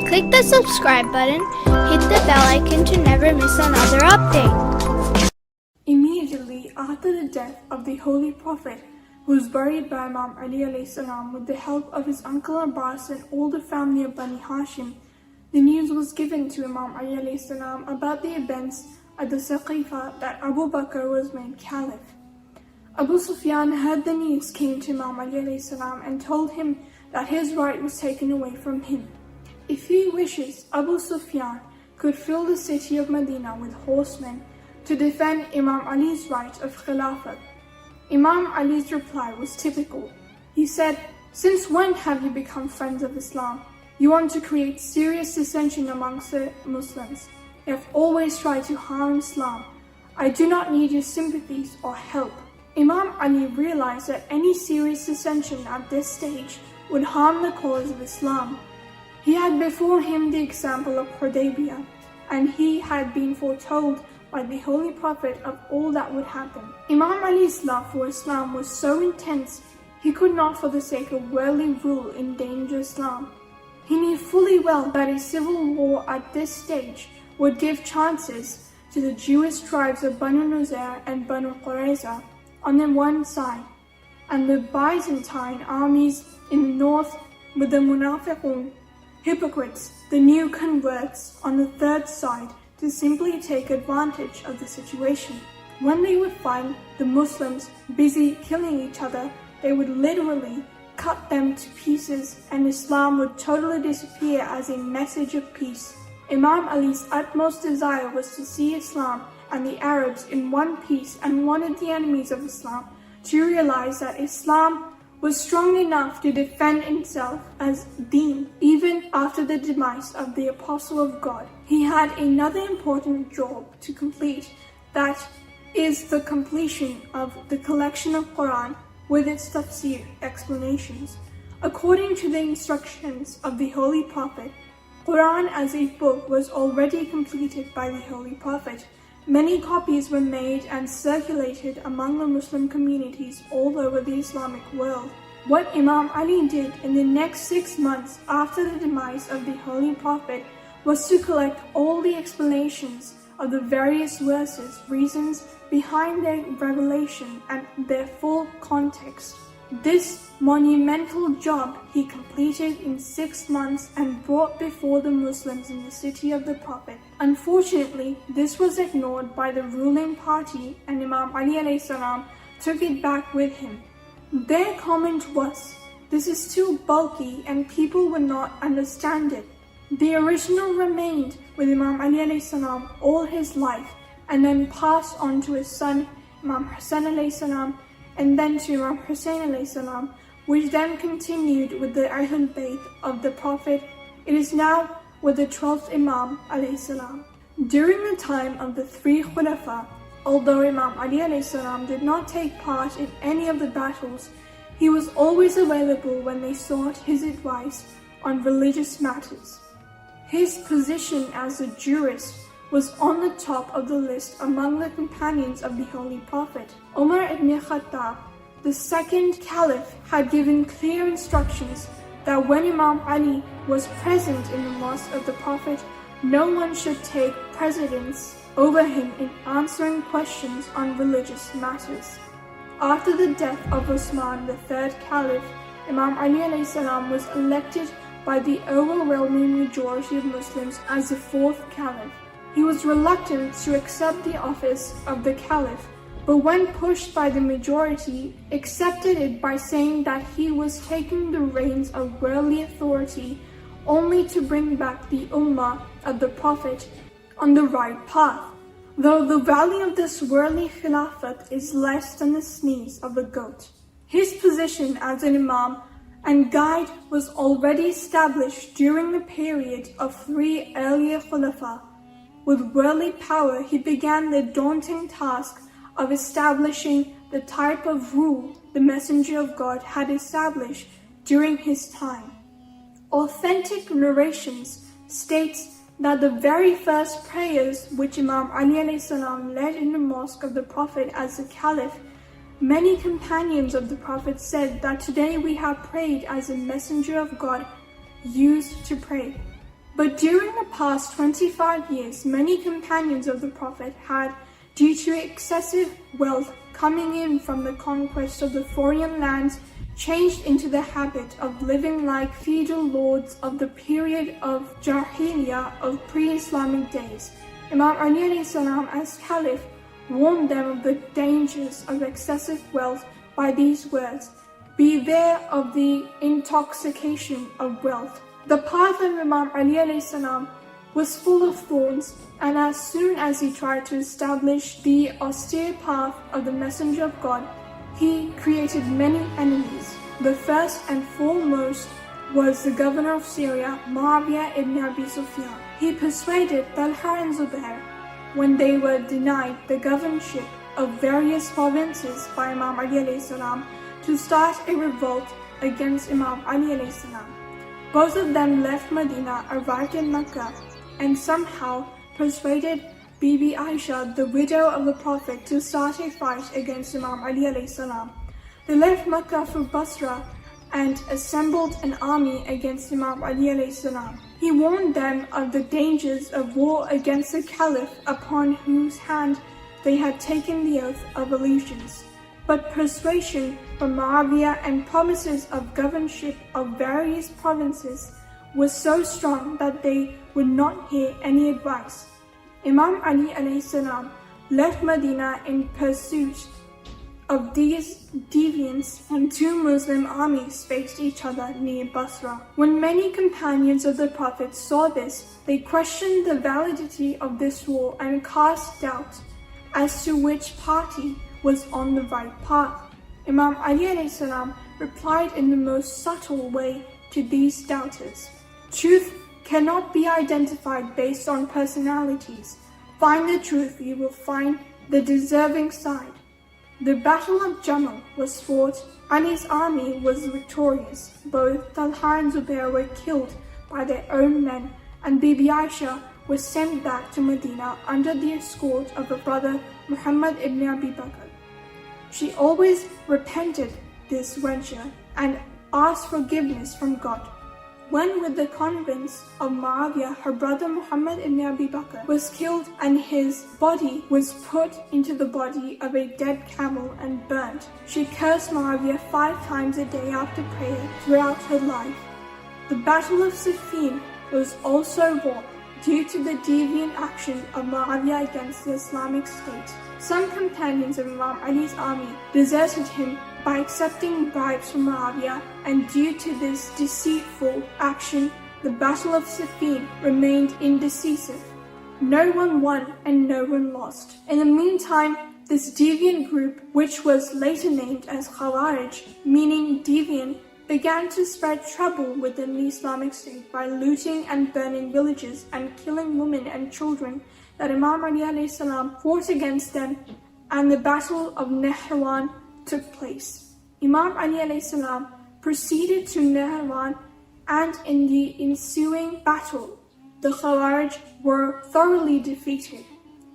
Click the subscribe button, hit the bell icon to never miss another update. Immediately after the death of the Holy Prophet, who was buried by Imam Ali alayhi salam with the help of his uncle Abbas and all the family of Bani Hashim, the news was given to Imam Ali alayhi salam about the events at the Saqifa that Abu Bakr was made Caliph. Abu Sufyan heard the news, came to Imam Ali alayhi salam and told him that his right was taken away from him. If he wishes, Abu Sufyan could fill the city of Medina with horsemen to defend Imam Ali's right of Khilafat. Imam Ali's reply was typical. He said, "Since when have you become friends of Islam? You want to create serious dissension amongst the Muslims. You have always tried to harm Islam. I do not need your sympathies or help." Imam Ali realized that any serious dissension at this stage would harm the cause of Islam. He had before him the example of Hudaybiyah, and he had been foretold by the Holy Prophet of all that would happen. Imam Ali's love for Islam was so intense, he could not for the sake of worldly rule endanger Islam. He knew fully well that a civil war at this stage would give chances to the Jewish tribes of Banu Nuzair and Banu Qurayza on the one side, and the Byzantine armies in the north with the Munafiqun, hypocrites, the new converts, on the third side, to simply take advantage of the situation. When they would find the Muslims busy killing each other, they would literally cut them to pieces, and Islam would totally disappear as a message of peace. Imam Ali's utmost desire was to see Islam and the Arabs in one piece, and wanted the enemies of Islam to realize that Islam was strong enough to defend himself as deen even after the demise of the Apostle of God. He had another important job to complete, that is the completion of the collection of Quran with its tafsir explanations. According to the instructions of the Holy Prophet, Quran as a book was already completed by the Holy Prophet. Many copies were made and circulated among the Muslim communities all over the Islamic world. What Imam Ali did in the next 6 months after the demise of the Holy Prophet was to collect all the explanations of the various verses, reasons behind their revelation, and their full context. This monumental job he completed in 6 months and brought before the Muslims in the city of the Prophet. Unfortunately, this was ignored by the ruling party, and Imam Ali alayhi salam took it back with him. Their comment was, "This is too bulky and people would not understand it." The original remained with Imam Ali alayhi salam all his life, and then passed on to his son Imam Hassan alayhi salam, and then to Imam Hussein alayhi salam, which then continued with the Ahlulbayt of the Prophet. It is now with the 12th Imam alayhi salam. During the time of the 3 Khulafa, although Imam Ali alayhi salam did not take part in any of the battles, he was always available when they sought his advice on religious matters. His position as a jurist was on the top of the list among the companions of the Holy Prophet. Umar ibn Khattab, the second Caliph, had given clear instructions that when Imam Ali was present in the mosque of the Prophet, no one should take precedence over him in answering questions on religious matters. After the death of Usman, the third Caliph, Imam Ali alayhi salam was elected by the overwhelming majority of Muslims as the 4th Caliph. He was reluctant to accept the office of the Caliph, but when pushed by the majority, accepted it by saying that he was taking the reins of worldly authority only to bring back the Ummah of the Prophet on the right path. Though the value of this worldly Khilafat is less than the sneeze of a goat, his position as an Imam and guide was already established during the period of 3 earlier Khulafa. With worldly power, he began the daunting task of establishing the type of rule the Messenger of God had established during his time. Authentic narrations states that the very first prayers which Imam Ali alayhi salam led in the mosque of the Prophet as the Caliph, many companions of the Prophet said that today we have prayed as the Messenger of God used to pray. But during the past 25 years, many companions of the Prophet had, due to excessive wealth coming in from the conquest of the foreign lands, changed into the habit of living like feudal lords of the period of Jahiliyyah of pre-Islamic days. Imam Ali alayhi salam as Caliph warned them of the dangers of excessive wealth by these words: "Beware of the intoxication of wealth." The path of Imam Ali alayhi salam was full of thorns, and as soon as he tried to establish the austere path of the Messenger of God, he created many enemies. The first and foremost was the governor of Syria, Muawiyah ibn Abi Sufyan. He persuaded Talha and Zubair, when they were denied the governorship of various provinces by Imam Ali alayhi salam, to start a revolt against Imam Ali alayhi salam. Both of them left Medina, arrived in Mecca, and somehow persuaded Bibi Aisha, the widow of the Prophet, to start a fight against Imam Ali alayhi salam. They left Mecca for Basra and assembled an army against Imam Ali alayhi salam. He warned them of the dangers of war against the Caliph upon whose hand they had taken the oath of allegiance. But persuasion from Muawiyah and promises of governorship of various provinces was so strong that they would not hear any advice. Imam Ali alayhi salam left Medina in pursuit of these deviants, and two Muslim armies faced each other near Basra. When many companions of the Prophet saw this, they questioned the validity of this war and cast doubt as to which party was on the right path. Imam Ali alayhi salam replied in the most subtle way to these doubters: "Truth cannot be identified based on personalities. Find the truth, you will find the deserving side." The Battle of Jamal was fought. Ali's army was victorious. Both Talha and Zubair were killed by their own men, and Bibi Aisha was sent back to Medina under the escort of her brother Muhammad ibn Abi Bakr. She always repented this venture and asked forgiveness from God. When with the convents of Muawiyah, her brother Muhammad ibn Abi Bakr was killed and his body was put into the body of a dead camel and burnt. She cursed Muawiyah 5 times a day after prayer throughout her life. The Battle of Siffin was also won due to the deviant action of Muawiyah against the Islamic State. Some companions of Imam Ali's army deserted him by accepting bribes from Muawiyah, and due to this deceitful action, the Battle of Siffin remained indecisive. No one won and no one lost. In the meantime, this deviant group, which was later named as Khawarij, meaning deviant, began to spread trouble within the Islamic State by looting and burning villages and killing women and children. That Imam Ali alayhi salam fought against them, and the Battle of Nahrawan took place. Imam Ali alayhi salam proceeded to Nahrawan, and in the ensuing battle, the Khawarij were thoroughly defeated.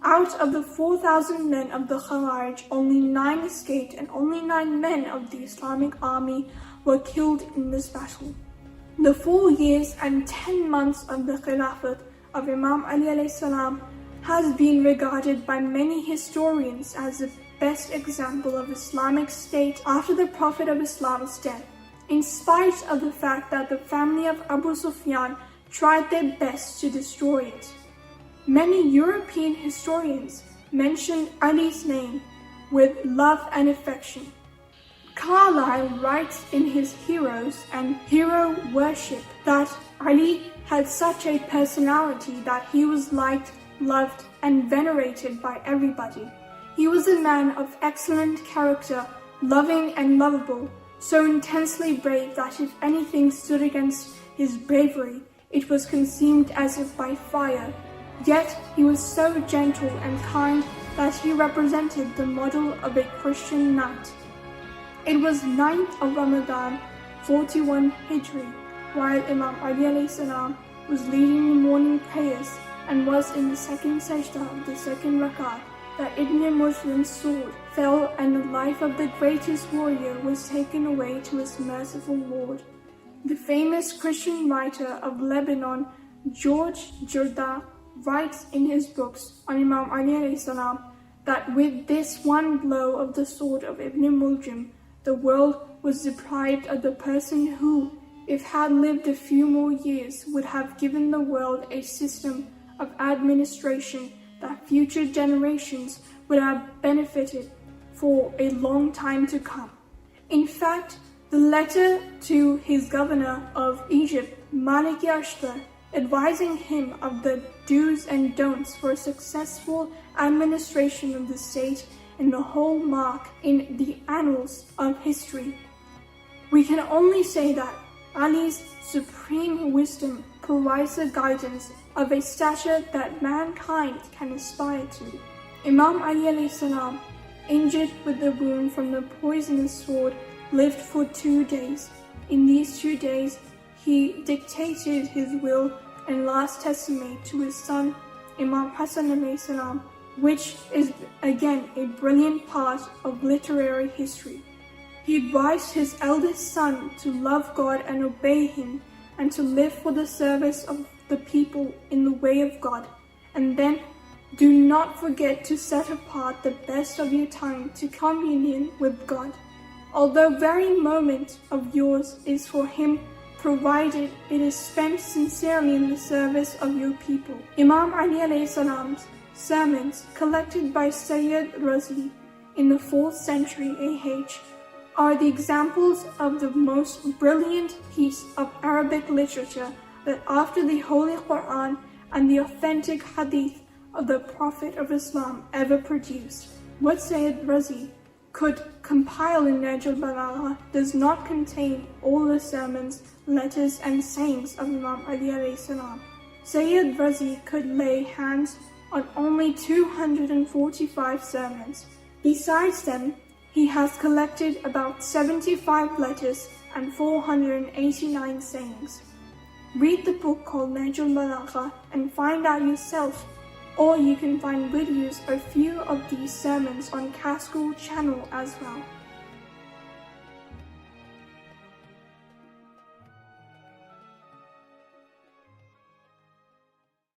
Out of the 4,000 men of the Khawarij, only 9 escaped, and only 9 men of the Islamic army were killed in this battle. The 4 years and 10 months of the Khilafat of Imam Ali alayhi salam has been regarded by many historians as the best example of Islamic State after the Prophet of Islam's death, in spite of the fact that the family of Abu Sufyan tried their best to destroy it. Many European historians mention Ali's name with love and affection. Carlyle writes in his Heroes and Hero Worship that Ali had such a personality that he was liked, loved, and venerated by everybody. He was a man of excellent character, loving and lovable, so intensely brave that if anything stood against his bravery, it was consumed as if by fire. Yet he was so gentle and kind that he represented the model of a Christian knight. It was 9th of Ramadan, 41 Hijri, while Imam Ali alayhi salam was leading the morning prayers and was in the second sajda of the second rakat, that Ibn Muslim's sword fell and the life of the greatest warrior was taken away to his merciful Lord. The famous Christian writer of Lebanon, George Jorda writes in his books on Imam Ali alayhi salam that with this one blow of the sword of Ibn Muljim, the world was deprived of the person who, if had lived a few more years, would have given the world a system of administration that future generations would have benefited for a long time to come. In fact, the letter to his governor of Egypt, Malik Ashtar, advising him of the do's and don'ts for a successful administration of the state and the hallmark in the annals of history. We can only say that Ali's supreme wisdom provides the guidance of a stature that mankind can aspire to. Imam Ali alayhi salam, injured with the wound from the poisonous sword, lived for 2 days. In these 2 days, he dictated his will and last testament to his son, Imam Hassan alayhi salam, which is again a brilliant part of literary history. He advised his eldest son to love God and obey Him, and to live for the service of the people in the way of God. And then, do not forget to set apart the best of your time to communion with God, although very moment of yours is for Him, provided it is spent sincerely in the service of your people. Imam Ali alayhi salam's sermons, collected by Sayyid Razi in the 4th century AH, are the examples of the most brilliant piece of Arabic literature that after the Holy Quran and the authentic Hadith of the Prophet of Islam ever produced. What Sayyid Razi could compile in Nahj al-Balagha does not contain all the sermons, letters and sayings of Imam Ali alayhi salam. Sayyid Razi could lay hands on only 245 sermons. Besides them, he has collected about 75 letters and 489 sayings. Read the book called Nahj al-Balagha and find out yourself, or you can find videos of a few of these sermons on KAZSCHOOL channel as well.